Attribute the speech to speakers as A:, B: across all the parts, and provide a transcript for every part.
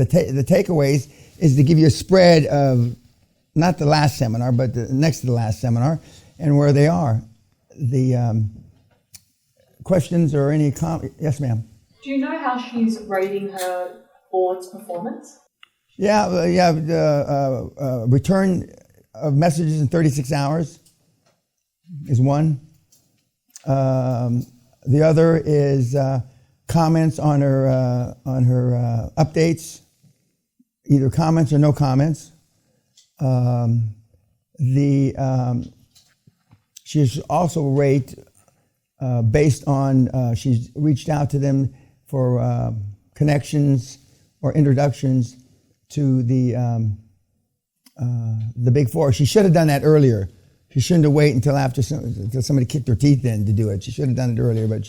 A: the takeaways is to give you a spread of not the last seminar, but the next to the last seminar, and where they are. The questions or any comments? Yes, ma'am.
B: Do you know how she's rating her board's performance?
A: Yeah. Return of messages in 36 hours is one. The other is comments on her updates, either comments or no comments. She's also rated based on she's reached out to them for connections or introductions to the Big Four. She should have done that earlier. She shouldn't have waited until somebody kicked her teeth in to do it. She should have done it earlier, but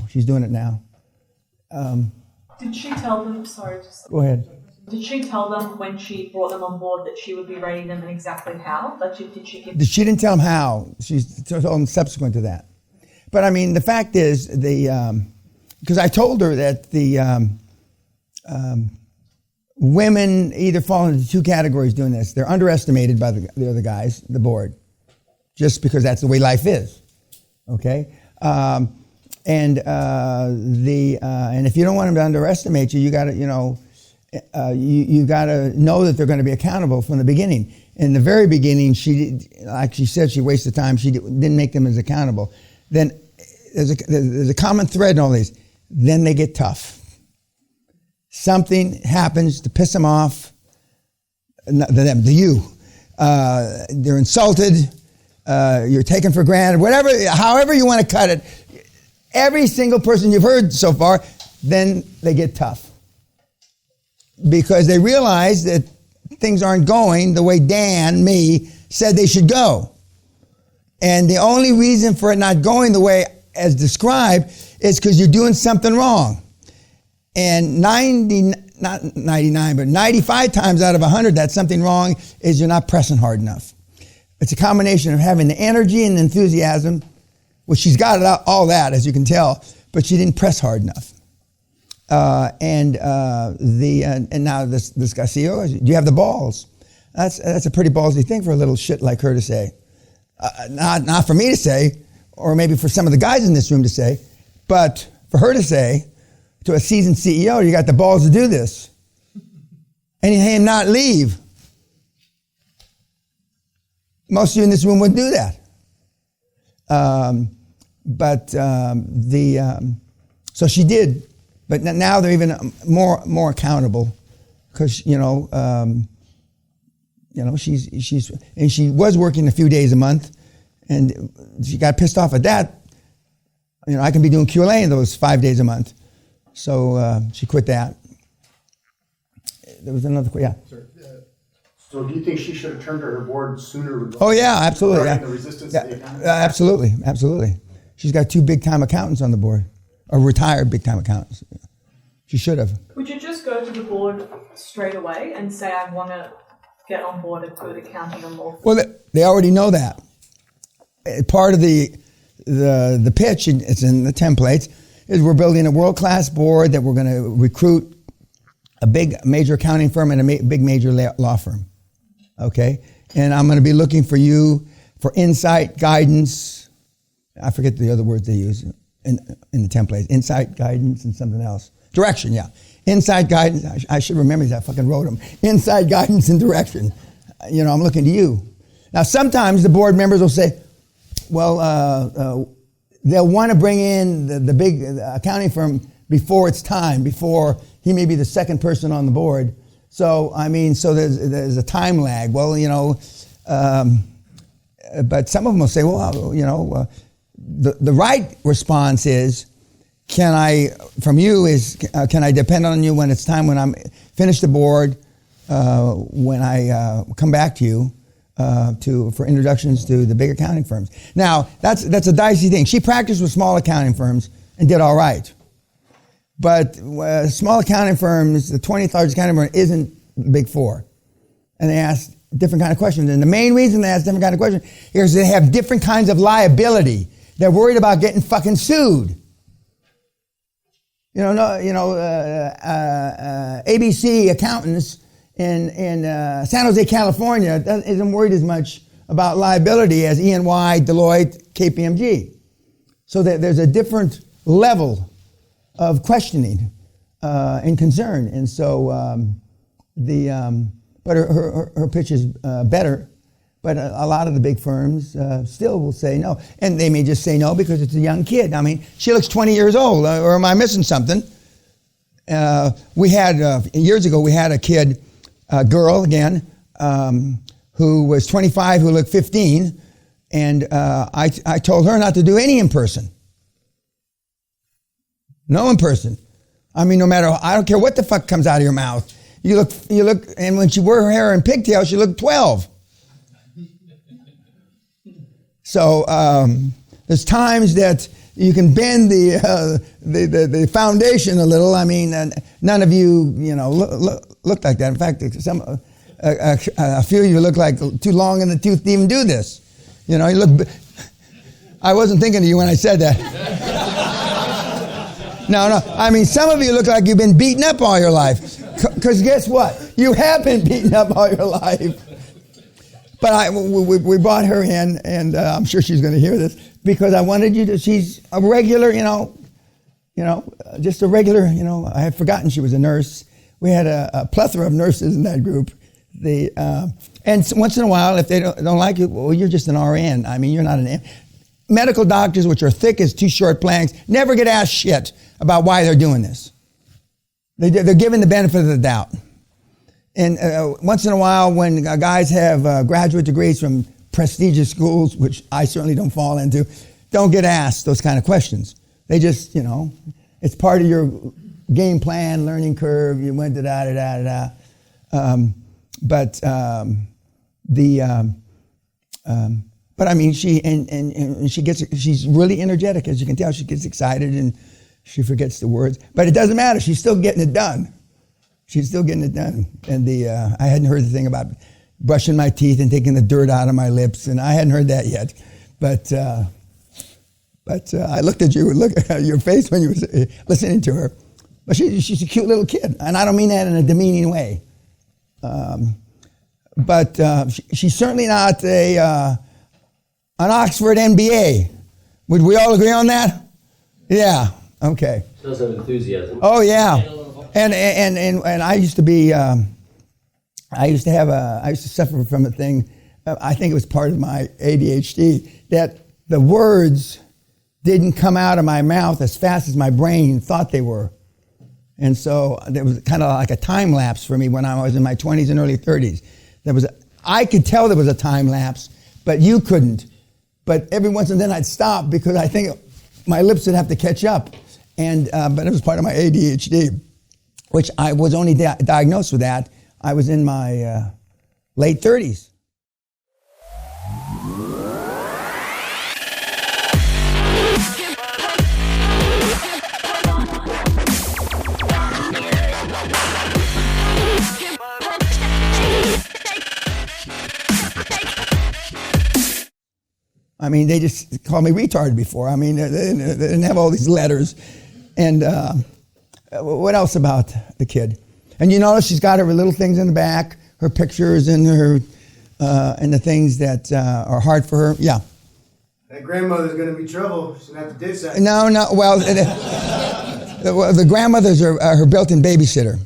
A: she's doing it now.
B: Did she tell them?
A: Go ahead.
B: Did she tell them when she brought them on board that she would be rating them and exactly how? Did she give?
A: She didn't tell them how. She told them subsequent to that. But I mean, the fact is, because I told her that the women either fall into two categories doing this. They're underestimated by the other guys, the board, just because that's the way life is. Okay, and if you don't want them to underestimate you, you got to you got to know that they're going to be accountable from the beginning. In the very beginning, like she said, she wasted time. She didn't make them as accountable. Then there's a common thread in all these. Then they get tough. Something happens to piss them off. You. They're insulted. You're taken for granted. However you want to cut it. Every single person you've heard so far, then they get tough. Because they realize that things aren't going the way me, said they should go. And the only reason for it not going the way as described is because you're doing something wrong. And 95 times out of 100, that something wrong is you're not pressing hard enough. It's a combination of having the energy and enthusiasm, which she's got all that, as you can tell, but she didn't press hard enough. And now this Garcia, do you have the balls? That's a pretty ballsy thing for a little shit like her to say. Not for me to say, or maybe for some of the guys in this room to say, but for her to say to a seasoned CEO, you got the balls to do this, and him not leave. Most of you in this room wouldn't do that. So she did. But now they're even more accountable, because she was working a few days a month, and she got pissed off at that. I can be doing QLA in those 5 days a month, so she quit that. There was another question. Yeah.
C: Sir, so do you think she should have turned to her board sooner?
A: Oh yeah, absolutely. Yeah.
C: The resistance to the economy?
A: Absolutely. She's got 2 big-time accountants on the board. Or retired big-time accountants. She should have.
B: Would you just go to the board straight away and say, I want to get on board a good accountant and law firm?
A: Well, they already know that. Part of the pitch, it's in the templates, is we're building a world-class board that we're going to recruit a big major accounting firm and a big major law firm. Okay? And I'm going to be looking for you for insight, guidance. I forget the other words they use. In the template, insight, guidance, and something else. Direction, yeah. Insight, guidance, I should remember these, I fucking wrote them. Insight, guidance, and direction. I'm looking to you. Now, sometimes the board members will say, well, they'll want to bring in the big accounting firm before it's time, before he may be the second person on the board. So there's a time lag. Well, but some of them will say, well, the right response is, can I depend on you when it's time, when I'm finished the board, when I come back to you for introductions to the big accounting firms. Now, that's a dicey thing. She practiced with small accounting firms and did all right. But small accounting firms, the 20th largest accounting firm isn't the Big Four. And they ask different kind of questions. And the main reason they ask different kind of questions is they have different kinds of liability. They're worried about getting fucking sued. ABC accountants in San Jose, California, isn't worried as much about liability as E&Y, Deloitte, KPMG. So there's a different level of questioning and concern, and so but her pitch is better. But a lot of the big firms still will say no. And they may just say no because it's a young kid. I mean, she looks 20 years old, or am I missing something? We had, years ago, we had a kid, a girl again, who was 25, who looked 15. And I told her not to do any in person. No in person. I mean, no matter, I don't care what the fuck comes out of your mouth. You look, and when she wore her hair in pigtails, she looked 12. So there's times that you can bend the foundation a little. I mean, none of you look like that. In fact, a few of you look like too long in the tooth to even do this. You look. I wasn't thinking of you when I said that. No. I mean, some of you look like you've been beaten up all your life. Because guess what? You have been beaten up all your life. But we brought her in, and I'm sure she's going to hear this, because I wanted you to, she's a regular, just a regular, I had forgotten she was a nurse. We had a plethora of nurses in that group. And once in a while, if they don't like you, well, you're just an RN. I mean, you're not an M. Medical doctors, which are thick as two short planks, never get asked shit about why they're doing this. They're given the benefit of the doubt. And once in a while, when guys have graduate degrees from prestigious schools, which I certainly don't fall into, don't get asked those kind of questions. They just, it's part of your game plan, learning curve. You went da-da-da-da-da. But I mean, she's really energetic, as you can tell. She gets excited and she forgets the words. But it doesn't matter. She's still getting it done. She's still getting it done. And I hadn't heard the thing about brushing my teeth and taking the dirt out of my lips, and I hadn't heard that yet. But I looked at you, look at your face when you were listening to her. But she's a cute little kid, and I don't mean that in a demeaning way. But she's certainly not an Oxford MBA. Would we all agree on that? Yeah. Okay.
D: She does have enthusiasm.
A: Oh yeah. And I used to be, I used to suffer from a thing, I think it was part of my ADHD, that the words didn't come out of my mouth as fast as my brain thought they were. And so there was kind of like a time lapse for me when I was in my 20s and early 30s. I could tell there was a time lapse, but you couldn't. But every once in a while I'd stop because I think my lips would have to catch up. And but it was part of my ADHD. Which I was only diagnosed with that. I was in my late 30s. I mean, they just called me retarded before. I mean, they didn't have all these letters. And what else about the kid? And you notice she's got her little things in the back, her pictures and her and the things that are hard for her. Yeah.
C: That grandmother's going to be trouble. She's going to have to ditch that.
A: No. Well, the grandmother's her built-in babysitter,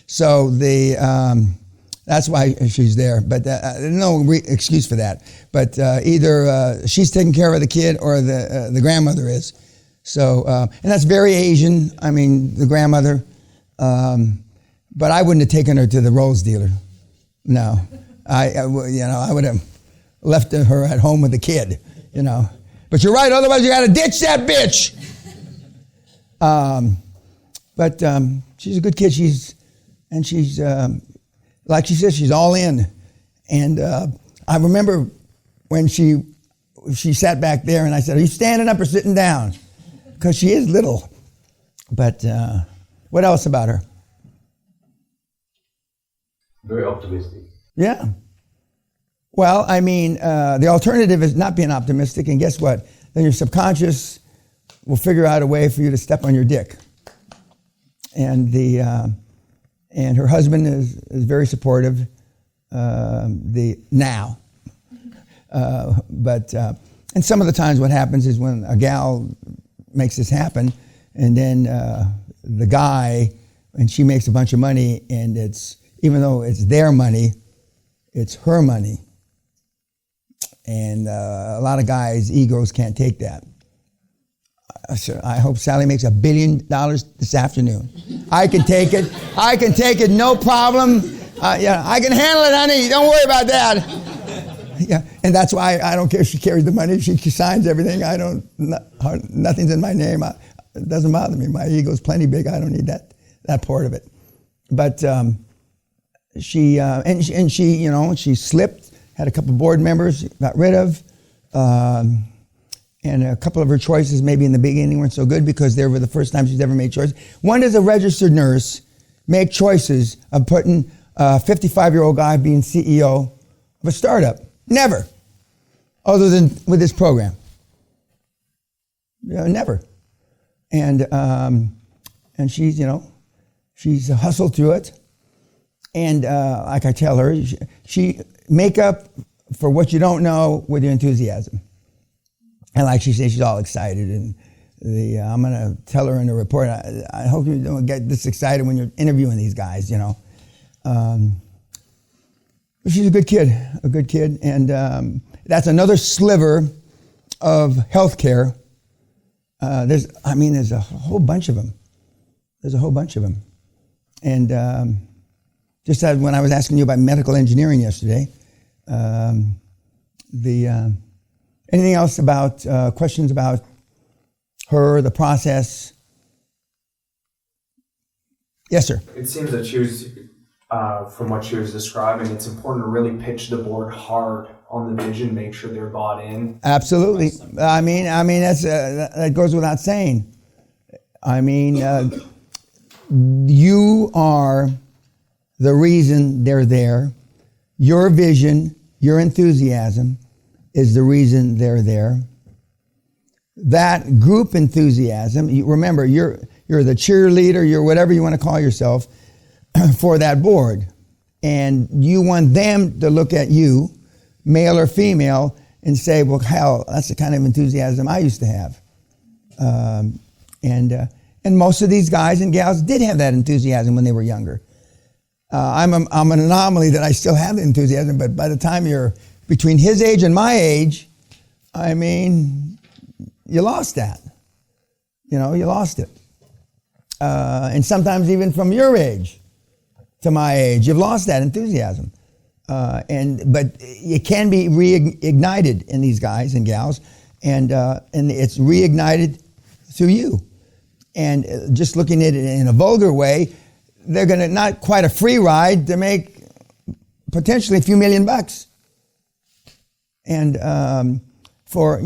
A: so that's why she's there. But no excuse for that. But either she's taking care of the kid or the grandmother is. So, and that's very Asian. I mean, the grandmother. But I wouldn't have taken her to the rose dealer. No, I would have left her at home with the kid. But you're right. Otherwise, you got to ditch that bitch. But she's a good kid. She's like she says, she's all in. And I remember when she sat back there, and I said, "Are you standing up or sitting down?" Because she is little. But what else about her?
D: Very optimistic.
A: Yeah. Well, I mean, the alternative is not being optimistic, and guess what? Then your subconscious will figure out a way for you to step on your dick. and and her husband is very supportive. Now, but and some of the times what happens is when a gal makes this happen, and then the guy, and she makes a bunch of money, and it's, even though it's their money, it's her money. And a lot of guys' egos can't take that. So I hope Sally makes $1 billion this afternoon. I can take it. I can take it, no problem. Yeah, I can handle it, honey. Don't worry about that. Yeah, and that's why I don't care if she carries the money. She signs everything. I don't. Nothing's in my name. It doesn't bother me. My ego's plenty big. I don't need that part of it. But she slipped. Had a couple of board members got rid of, and a couple of her choices maybe in the beginning weren't so good because they were the first time she's ever made choices. When does a registered nurse make choices of putting a 55-year-old guy being CEO of a startup? Never, other than with this program. Never. And she's she's hustled through it. And like I tell her, she make up for what you don't know with your enthusiasm. And like she says, she's all excited. And I'm going to tell her in the report, I hope you don't get this excited when you're interviewing these guys, But she's a good kid. And that's another sliver of healthcare. There's a whole bunch of them. And just as when I was asking you about medical engineering yesterday, anything else about questions about her, the process? Yes, sir.
E: It seems that she was, from what she was describing, it's important to really pitch the board hard on the vision, make sure they're bought in.
A: Absolutely. I mean that goes without saying. You are the reason they're there. Your vision, your enthusiasm is the reason they're there. That group enthusiasm, remember, you're the cheerleader, you're whatever you want to call yourself for that board. And you want them to look at you, male or female, and say, well, hell, that's the kind of enthusiasm I used to have. And most of these guys and gals did have that enthusiasm when they were younger. I'm an anomaly that I still have the enthusiasm, but by the time you're between his age and my age, you lost that. You lost it. And sometimes even from your age to my age, you've lost that enthusiasm. But it can be reignited in these guys and gals, and it's reignited through you. And just looking at it in a vulgar way, they're going to, not quite a free ride, to make potentially a few $1 million. And for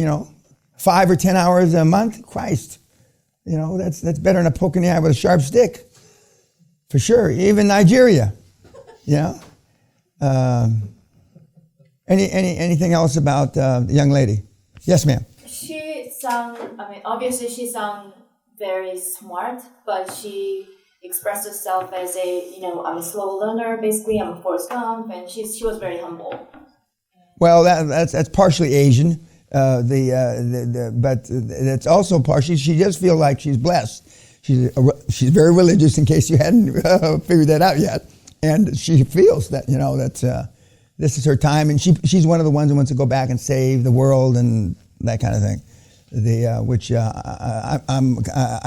A: 5 or 10 hours a month, Christ, that's better than a poke in the eye with a sharp stick, for sure. Even Nigeria, Anything else about the young lady? Yes, ma'am.
F: Obviously she sounds very smart, but she expressed herself as I'm a slow learner, basically, I'm a Forrest Gump, and she was very humble.
A: Well, that's partially Asian, but it's also partially, she does feel like she's blessed. She's very religious, in case you hadn't figured that out yet, and she feels that that this is her time, and she's one of the ones who wants to go back and save the world and that kind of thing. Which I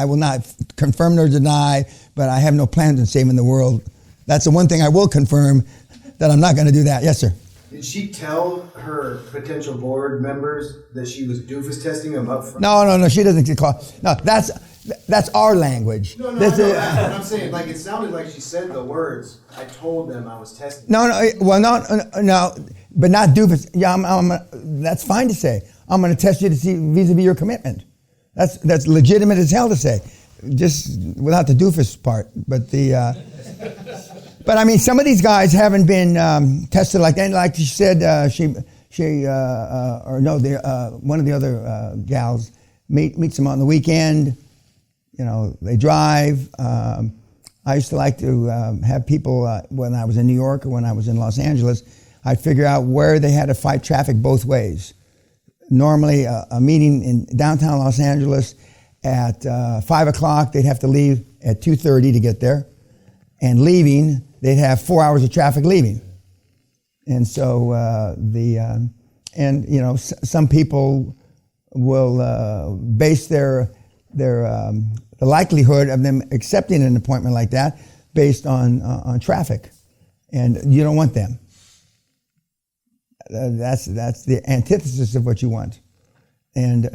A: will not confirm nor deny, but I have no plans on saving the world. That's the one thing I will confirm, that I'm not going to do that. Yes, sir.
C: Did she tell her potential board members that she was doofus testing them up front?
A: No. She doesn't call. No, that's our language.
C: No. That's what I'm saying. Like, it sounded like she said the words. I told them I was testing.
A: No. Well, no, but not doofus. Yeah, that's fine to say. I'm going to test you to see vis-a-vis your commitment. That's legitimate as hell to say, just without the doofus part. But but I mean, some of these guys haven't been tested like that. Like she said, one of the other gals meets them on the weekend. They drive. I used to like to have people, when I was in New York or when I was in Los Angeles, I'd figure out where they had to fight traffic both ways. Normally, a meeting in downtown Los Angeles at 5 o'clock, they'd have to leave at 2:30 to get there. And leaving, they'd have 4 hours of traffic leaving. And so some people will base the likelihood of them accepting an appointment like that based on traffic, and you don't want them. That's the antithesis of what you want, and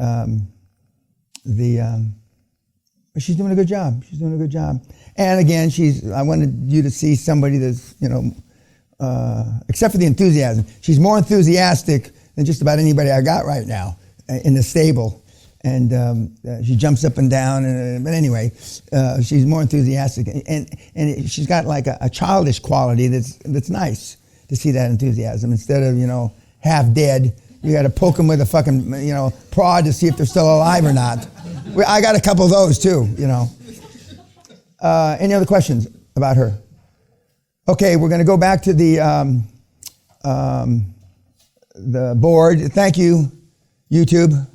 A: she's doing a good job. She's doing a good job, and again, I wanted you to see somebody that's except for the enthusiasm, she's more enthusiastic than just about anybody I got right now in the stable. And she jumps up and down. But anyway, she's more enthusiastic, and she's got like a childish quality that's nice to see that enthusiasm. Instead of half dead, you got to poke them with a fucking prod to see if they're still alive or not. I got a couple of those too. Any other questions about her? Okay, we're going to go back to the board. Thank you, YouTube.